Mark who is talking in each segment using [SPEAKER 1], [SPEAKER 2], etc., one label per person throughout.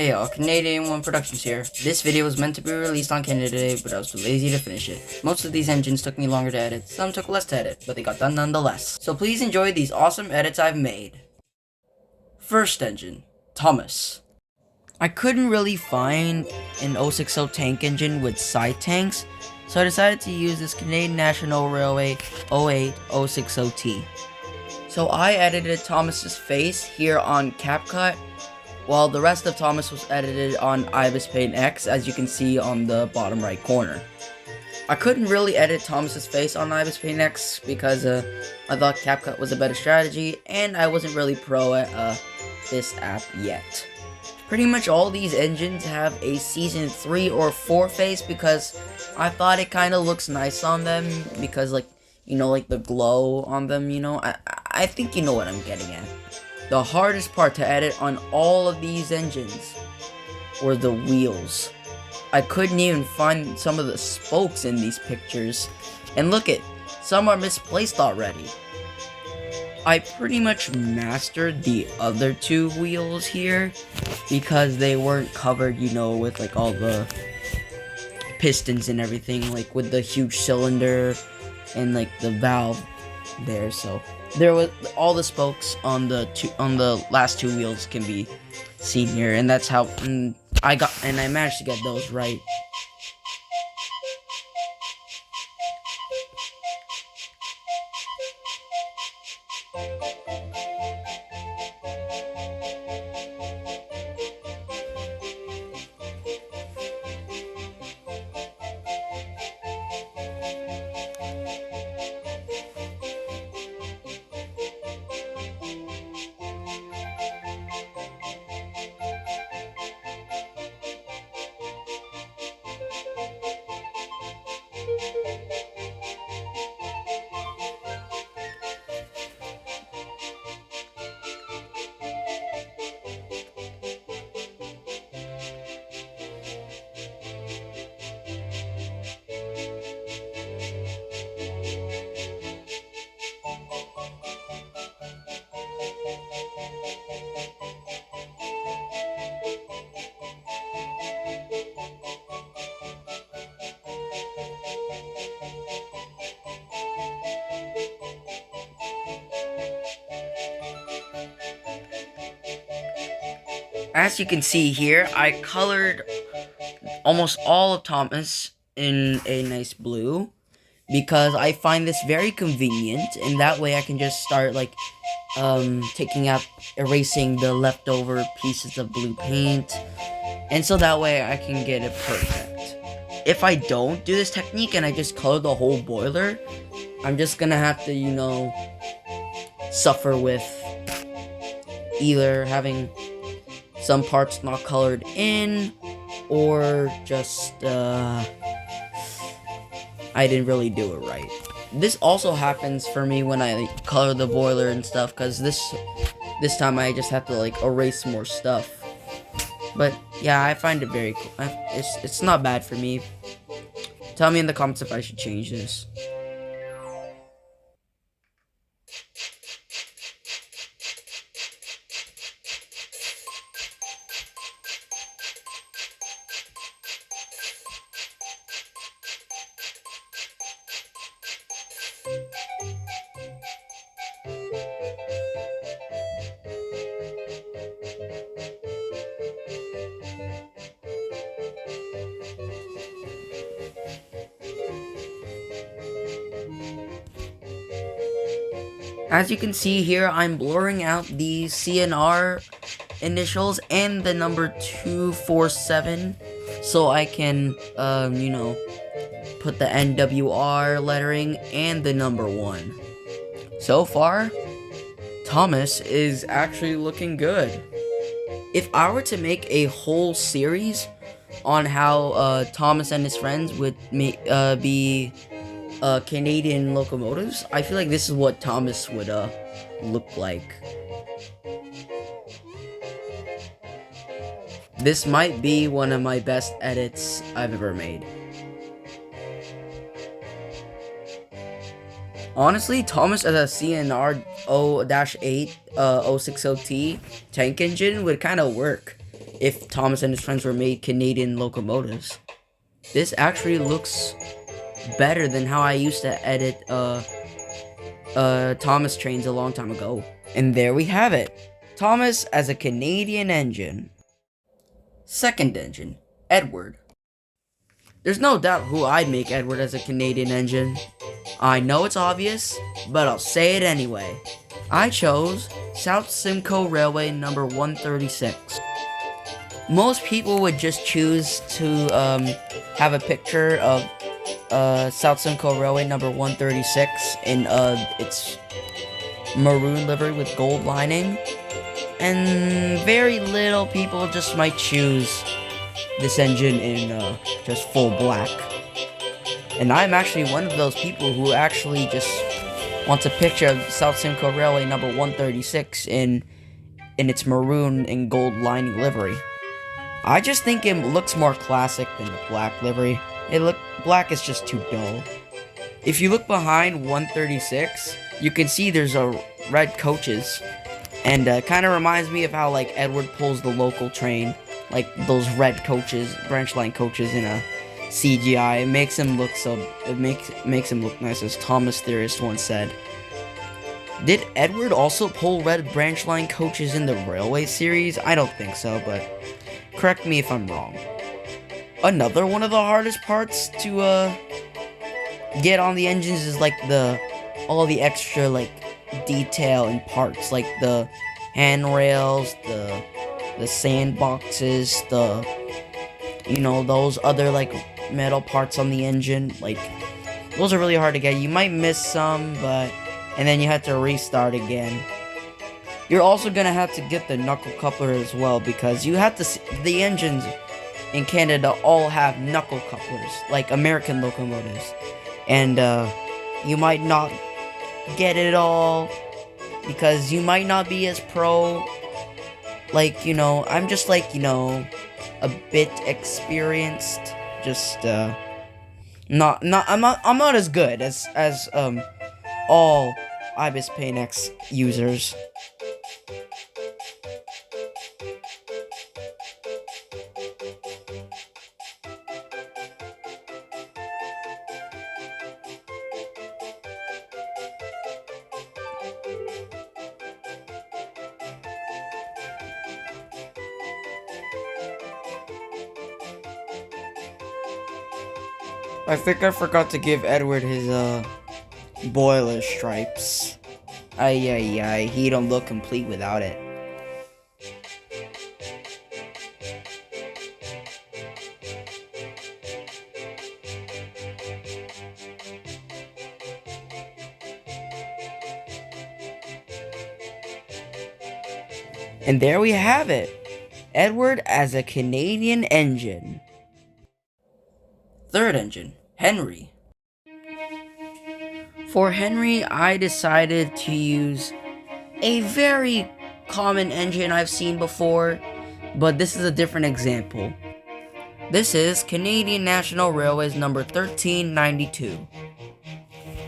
[SPEAKER 1] Hey y'all, Canadian One Productions here. This video was meant to be released on Canada Day, but I was too lazy to finish it. Most of these engines took me longer to edit, some took less to edit, but they got done nonetheless. So please enjoy these awesome edits I've made. First engine, Thomas. I couldn't really find an 060 tank engine with side tanks, so I decided to use this Canadian National Railway 08060T. So I edited Thomas's face here on Capcut, while the rest of Thomas was edited on IbisPaintX, as you can see on the bottom right corner. I couldn't really edit Thomas's face on IbisPaintX because I thought Capcut was a better strategy, and I wasn't really pro at this app yet. Pretty much all these engines have a season 3 or 4 face because I thought it kind of looks nice on them because, like, you know, like the glow on them, you know? I think you know what I'm getting at. The hardest part to edit on all of these engines were the wheels. I couldn't even find some of the spokes in these pictures. And look it, some are misplaced already. I pretty much mastered the other two wheels here because they weren't covered, you know, with like all the pistons and everything, like with the huge cylinder and like the valve there. So there was all the spokes on the last two wheels can be seen here, and that's how I managed to get those right. As you can see here, I colored almost all of Thomas in a nice blue because I find this very convenient, and that way I can just start like erasing the leftover pieces of blue paint, and so that way I can get it perfect. If I don't do this technique and I just color the whole boiler, I'm just gonna have to, you know, suffer with either having some parts not colored in, or just, I didn't really do it right. This also happens for me when I color the boiler and stuff, because this time I just have to, like, erase more stuff. But, yeah, I find it very cool. It's not bad for me. Tell me in the comments if I should change this. As you can see here, I'm blurring out the CNR initials and the number 247 so I can, you know, put the NWR lettering and the number 1. So far, Thomas is actually looking good. If I were to make a whole series on how Thomas and his friends would be Canadian locomotives, I feel like this is what Thomas would look like. This might be one of my best edits I've ever made. Honestly, Thomas as a CNR 0-8 060T tank engine would kind of work. if Thomas and his friends were made Canadian locomotives. This actually looks better than how I used to edit Thomas trains a long time ago. And there we have it. Thomas as a Canadian engine. Second engine, Edward. There's no doubt who I'd make Edward as a Canadian engine. I know it's obvious, but I'll say it anyway. I chose South Simcoe Railway number 136. Most people would just choose to have a picture of South Simcoe Railway number 136 in its maroon livery with gold lining, and very little people just might choose this engine in just full black. And I'm actually one of those people who actually just wants a picture of South Simcoe Railway number 136 in its maroon and gold lining livery. I just think it looks more classic than the black livery. Black is just too dull. If you look behind 136, you can see there's a red coaches, and kind of reminds me of how like Edward pulls the local train, like those red coaches, branch line coaches in a CGI. It makes him look makes him look nice, as Thomas Theorist once said. Did Edward also pull red branch line coaches in the railway series? I don't think so, but correct me if I'm wrong. Another one of the hardest parts to get on the engines is like all the extra like detail and parts, like the handrails, the sandboxes, those other like metal parts on the engine. Like, those are really hard to get. You might miss some, and then you have to restart again. You're also gonna have to get the knuckle coupler as well, because you have to the engines in Canada all have knuckle couplers, like American locomotives, and you might not get it all because you might not be as pro. Like, I'm just like, a bit experienced. Just I'm not as good as all IbisPaintX users. I think I forgot to give Edward his boiler stripes. Ay, he don't look complete without it. And there we have it. Edward as a Canadian engine. Third engine, Henry. For Henry, I decided to use a very common engine I've seen before, but this is a different example. This is Canadian National Railways number 1392.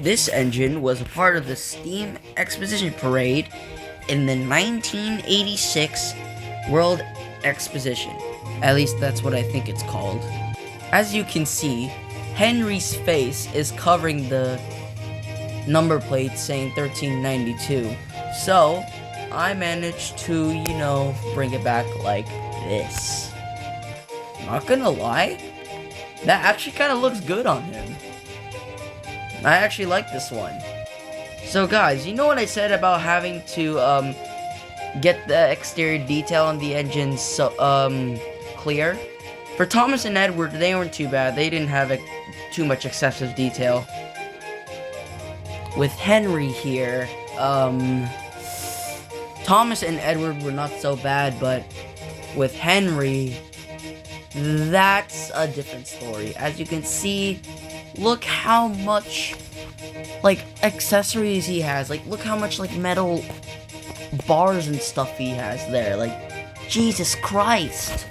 [SPEAKER 1] This engine was a part of the Steam Exposition Parade in the 1986 World Exposition. At least that's what I think it's called. As you can see, Henry's face is covering the number plate saying 1392. So, I managed to, bring it back like this. Not gonna lie, that actually kind of looks good on him. I actually like this one. So guys, you know what I said about having to get the exterior detail on the engine clear? For Thomas and Edward, they weren't too bad. They didn't have too much excessive detail. With Henry here, Thomas and Edward were not so bad, but with Henry, that's a different story. As you can see, look how much, accessories he has. Look how much, metal bars and stuff he has there. Jesus Christ.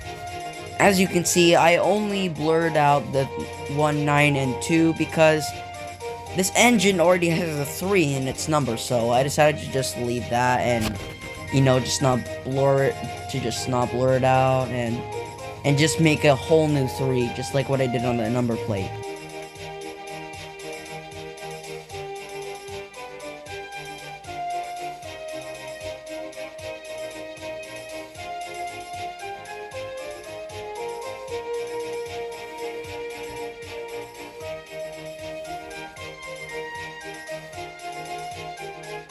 [SPEAKER 1] As you can see, I only blurred out the 1, 9, and 2 because this engine already has a 3 in its number, so I decided to just leave that, and you know, just not blur it out and just make a whole new 3, just like what I did on the number plate.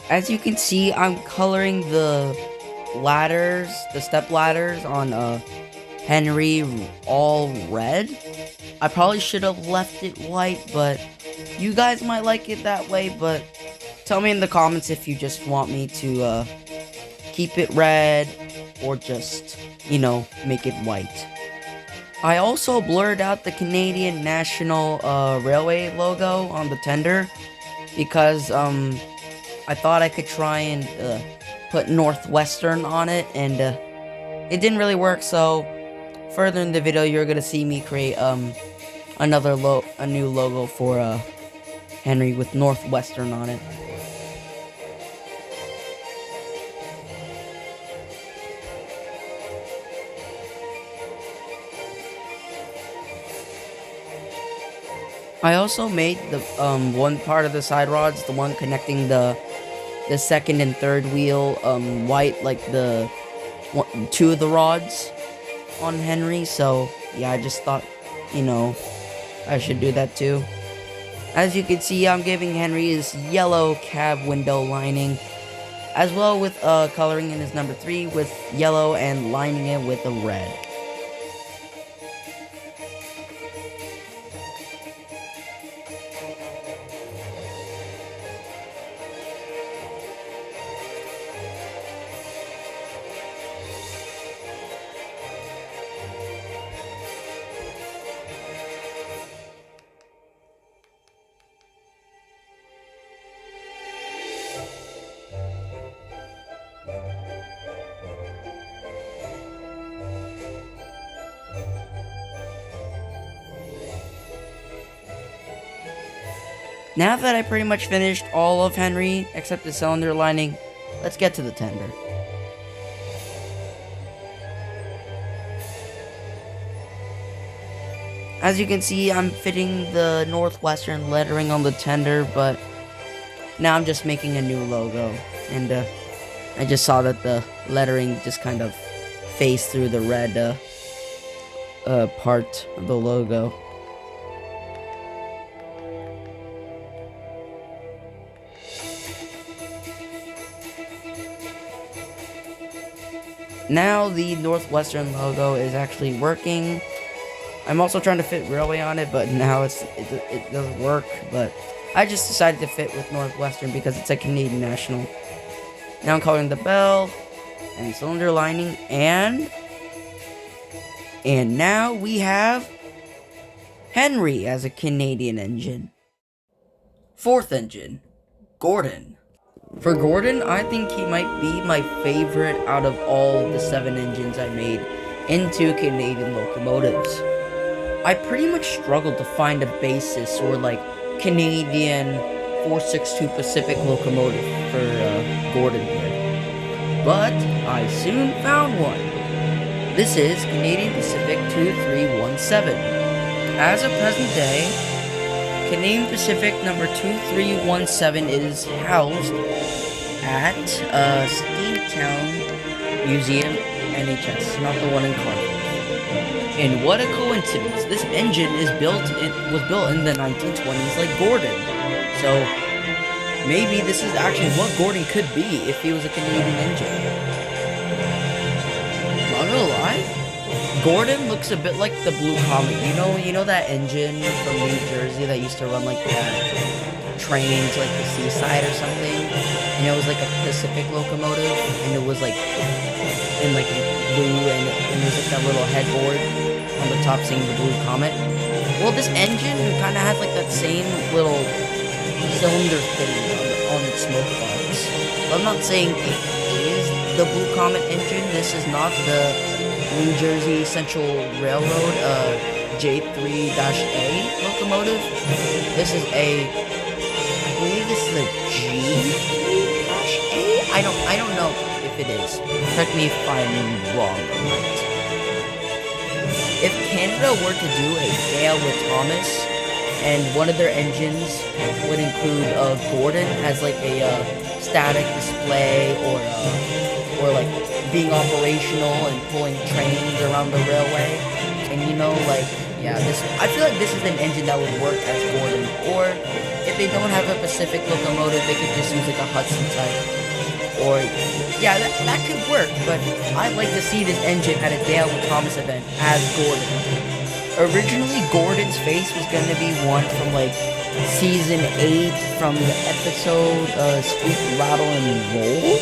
[SPEAKER 1] As you can see, I'm coloring the ladders, the step ladders on Henry all red. I probably should have left it white, but you guys might like it that way. But tell me in the comments if you just want me to keep it red or just, you know, make it white. I also blurred out the Canadian National Railway logo on the tender because I thought I could try and put Northwestern on it, and it didn't really work. So further in the video, you're gonna see me create a new logo for Henry with Northwestern on it. I also made the one part of the side rods, the one connecting the second and third wheel, white, like the 2 of the rods on Henry. So yeah, I just thought, you know, I should do that too. As you can see, I'm giving Henry his yellow cab window lining, as well with coloring in his number 3 with yellow and lining it with a red. Now that I pretty much finished all of Henry, except the cylinder lining, let's get to the tender. As you can see, I'm fitting the Northwestern lettering on the tender, but now I'm just making a new logo. And I just saw that the lettering just kind of phased through the red part of the logo. Now the Northwestern logo is actually working. I'm also trying to fit Railway on it, but now it doesn't work. But I just decided to fit with Northwestern because it's a Canadian National. Now I'm coloring the bell and cylinder lining, and now we have Henry as a Canadian engine. 4th engine, Gordon. For Gordon, I think he might be my favorite out of all the 7 engines I made into Canadian locomotives. I pretty much struggled to find a basis or like Canadian 462 Pacific locomotive for Gordon here. But I soon found one. This is Canadian Pacific 2317. As of present day, Canadian Pacific number 2317 is housed at Steamtown Museum, NHS, not the one in Cardiff. And what a coincidence! This engine was built in the 1920s, like Gordon. So maybe this is actually what Gordon could be if he was a Canadian engine. Not gonna lie, Gordon looks a bit like the Blue Comet. You know that engine from New Jersey that used to run like trains, like the seaside or something. And it was like a Pacific locomotive, and it was like in like blue, and there's like that little headboard on the top saying the Blue Comet. Well, this engine kind of has like that same little cylinder thing on its smoke box. But I'm not saying it is the Blue Comet engine. This is not the New Jersey Central Railroad J3-A locomotive. This is I believe this is a G-A. I don't know if it is. Correct me if I'm wrong or right. If Canada were to do a Gale with Thomas, and one of their engines would include Gordon as like a static display, or like being operational and pulling trains around the railway, and I feel like this is an engine that would work as Gordon. Or if they don't have a Pacific locomotive, they could just use like a Hudson type. Or that could work. But I'd like to see this engine at a Dale with Thomas event as Gordon. Originally, Gordon's face was gonna be one from like season 8 from the episode Squeak, Rattle, and Roll.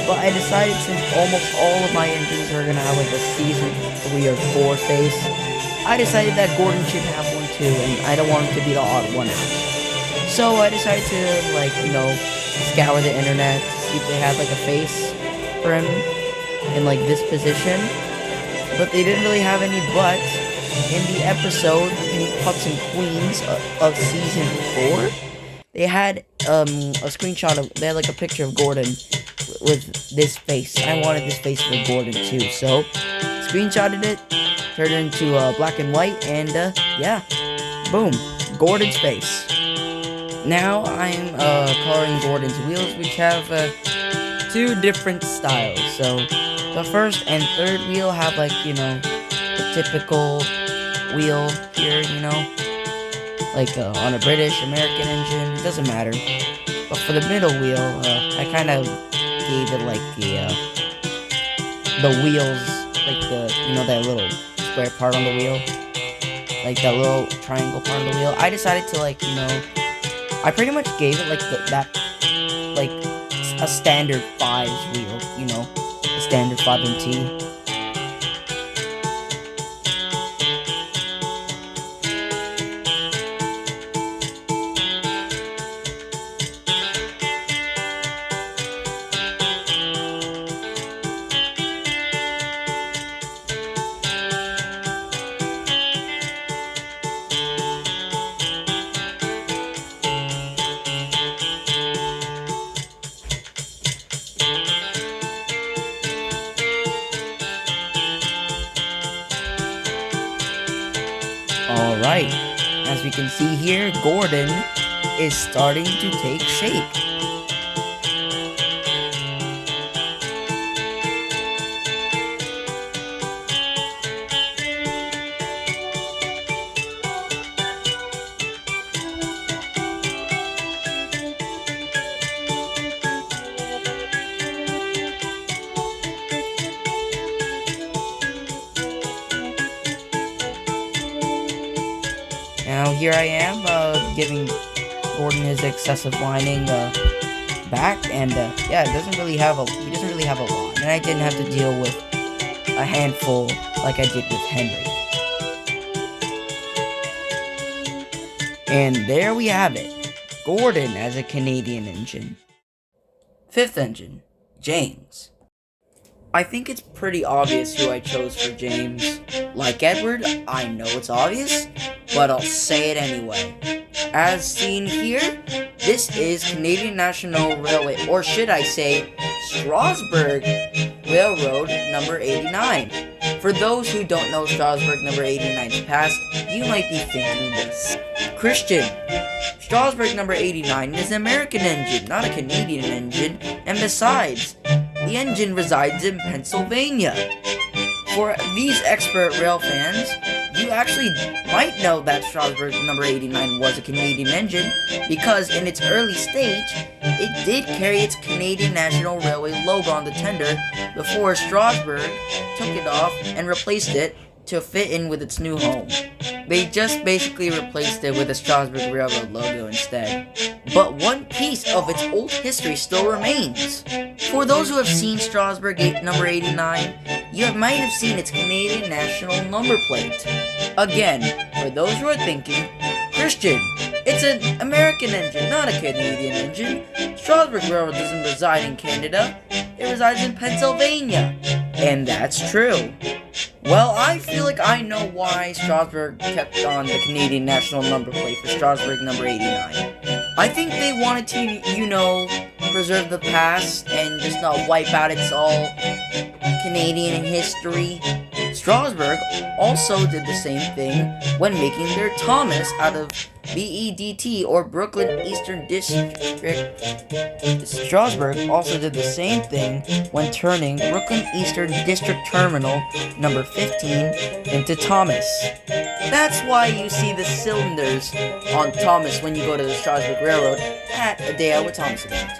[SPEAKER 1] But I decided, since almost all of my engines are gonna have like a season 3 or 4 face, I decided that Gordon should have one too, and I don't want him to be the odd one out. So I decided to scour the internet to see if they had like a face for him in like this position. But they didn't really have any. But in the episode in Pucks and Queens of season 4, they had a screenshot of, they had like a picture of Gordon with this face. I wanted this face for Gordon too, so screenshotted it, turned it into black and white, and boom, Gordon's face. Now I'm coloring Gordon's wheels, which have 2 different styles. So the first and third wheel have like the typical wheel here, like on a British, American engine, it doesn't matter. But for the middle wheel, I kind of gave it like the wheels, like that little square part on the wheel, like that little triangle part of the wheel. I decided to I pretty much gave it like a standard 5's wheel, a standard 5MT. Alright, as we can see here, Gordon is starting to take shape. Now here I am, giving Gordon his excessive lining back, and he doesn't really have a lot, and I didn't have to deal with a handful like I did with Henry. And there we have it, Gordon as a Canadian engine. 5th engine, James. I think it's pretty obvious who I chose for James. Like Edward, I know it's obvious, but I'll say it anyway. As seen here, this is Canadian National Railway, or should I say, Strasbourg Railroad number 89. For those who don't know Strasbourg number 89's past, you might be thinking this. Christian, Strasbourg number 89 is an American engine, not a Canadian engine, and besides, the engine resides in Pennsylvania. For these expert rail fans, you actually might know that Strasbourg number 89 was a Canadian engine, because in its early stage, it did carry its Canadian National Railway logo on the tender before Strasbourg took it off and replaced it to fit in with its new home. They just basically replaced it with a Strasbourg Railroad logo instead. But one piece of its old history still remains. For those who have seen Strasbourg number 89, you might have seen its Canadian National number plate. Again, for those who are thinking, Christian, it's an American engine, not a Canadian engine. Strasbourg Railroad doesn't reside in Canada, it resides in Pennsylvania. And that's true. Well, I feel like I know why Strasbourg kept on the Canadian National number plate for Strasbourg number 89. I think they wanted to, preserve the past and just not wipe out its all Canadian history. Strasbourg also did the same thing when making their Thomas out of BEDT or Brooklyn Eastern District. Strasbourg also did the same thing when turning Brooklyn Eastern District Terminal number 15 into Thomas. That's why you see the cylinders on Thomas when you go to the Strasbourg Railroad at a Day Out with Thomas event.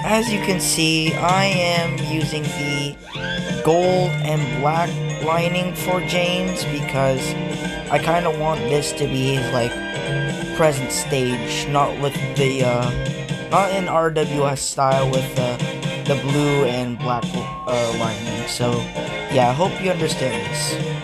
[SPEAKER 1] As you can see, I am using the gold and black lining for James because I kind of want this to be his like present stage, not with the not in RWS style with the blue and black lining. So yeah, I hope you understand this.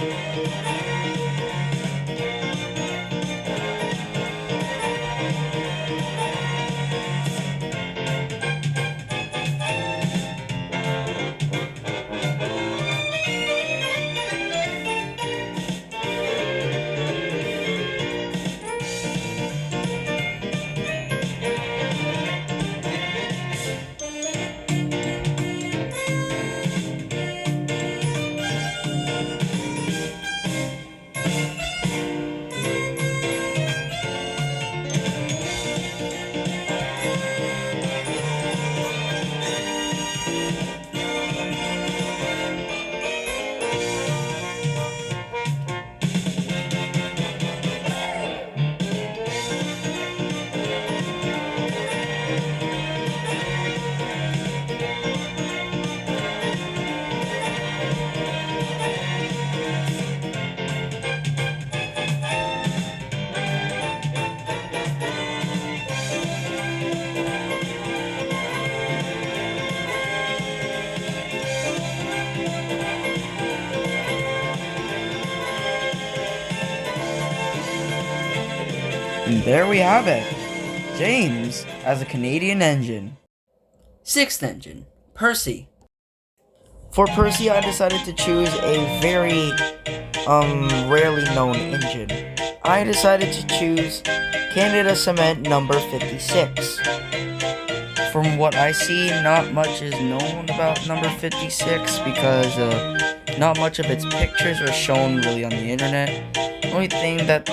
[SPEAKER 1] And there we have it, James as a Canadian engine. Sixth engine, Percy. For Percy, I decided to choose a very rarely known engine. I decided to choose Canada Cement number 56. From what I see, not much is known about number 56 because not much of its pictures are shown really on the internet. The only thing that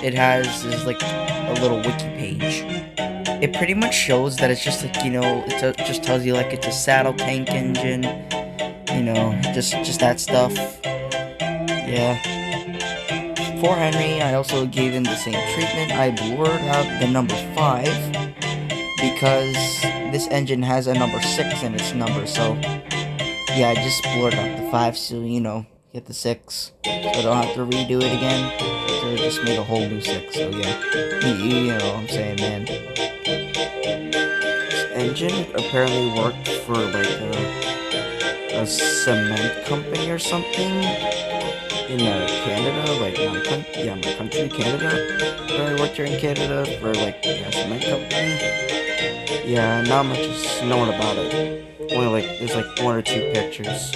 [SPEAKER 1] it has is like a little wiki page. It pretty much shows that it's just like, you know, it just tells you like it's a saddle tank engine, you know, just that stuff. Yeah. For Henry, I also gave him the same treatment. I blurred out the number 5 because this engine has a number 6 in its number, so yeah, I just blurred out the 5 so, you know, get the 6, so I don't have to redo it again. So I just made a whole new 6, so yeah, you know what I'm saying, man. This engine apparently worked for like a cement company or something in Canada, like my country, Canada. I worked here in Canada for like a cement company. Yeah, not much is known about it. Only like there's like 1 or 2 pictures.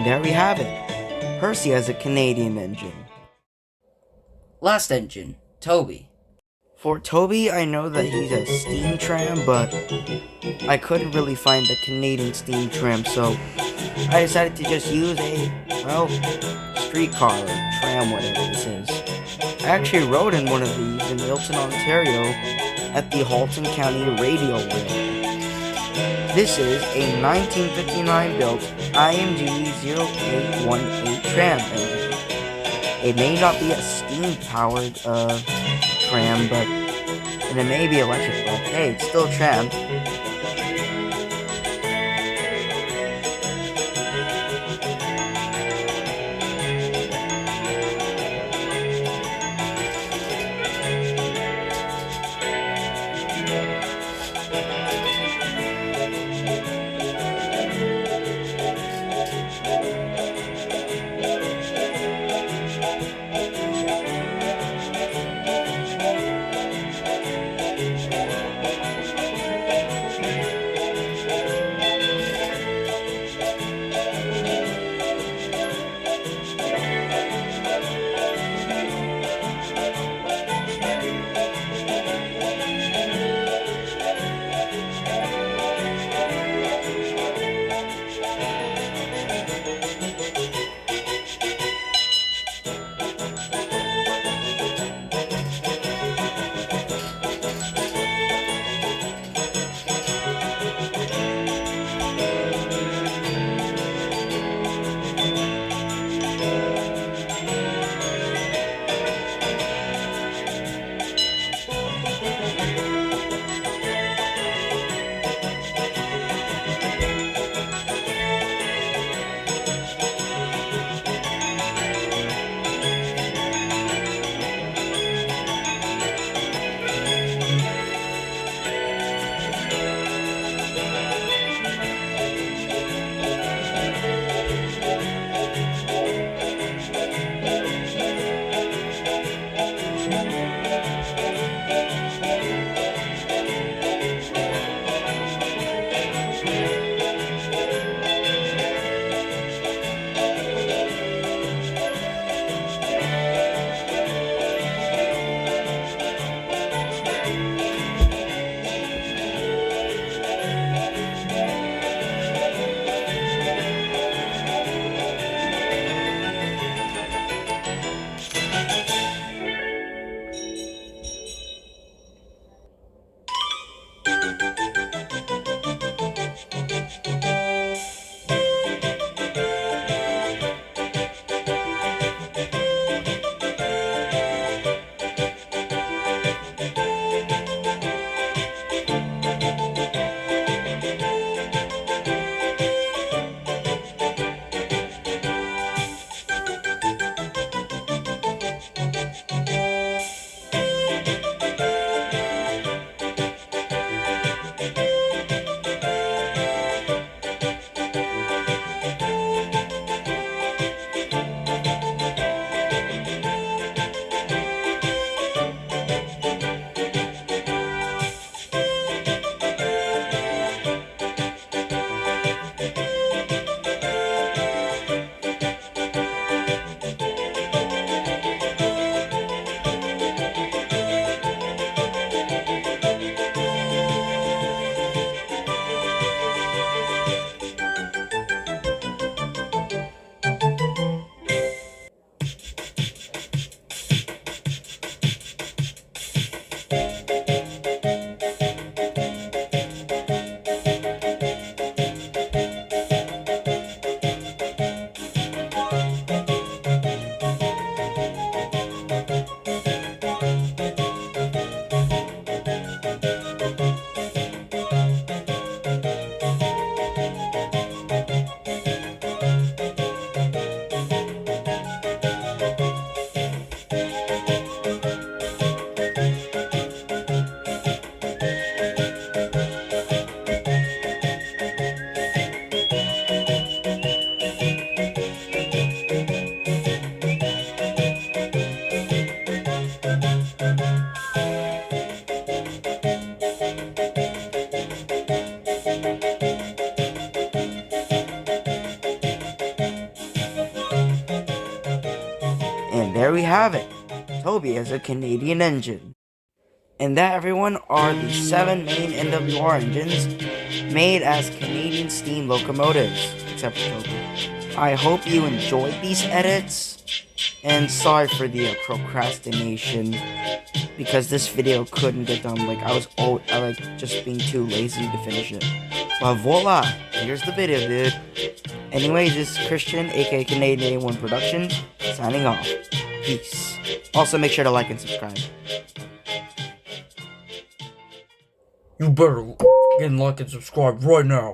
[SPEAKER 2] And there we have it. Percy has a Canadian engine.
[SPEAKER 1] Last engine, Toby.
[SPEAKER 2] For Toby, I know that he's a steam tram, but I couldn't really find the Canadian steam tram, so I decided to just use a, well, streetcar or tram, whatever this is. I actually rode in one of these in Milton, Ontario at the Halton County Radio Railway. This is a 1959 built IMG 0818 tram engine. It may not be a steam-powered tram, and it may be electric, but hey, it's still a tram. we have it. Toby has a Canadian engine. And that, everyone, are the 7 main NWR engines made as Canadian steam locomotives, except for Toby. I hope you enjoyed these edits, and sorry for the procrastination, because this video couldn't get done. Like, I was just being too lazy to finish it. But voila, here's the video, dude. Anyways, this is Christian, aka Canadian A1 Productions, signing off. Peace. Also, make sure to like and subscribe.
[SPEAKER 1] You better like and subscribe right now.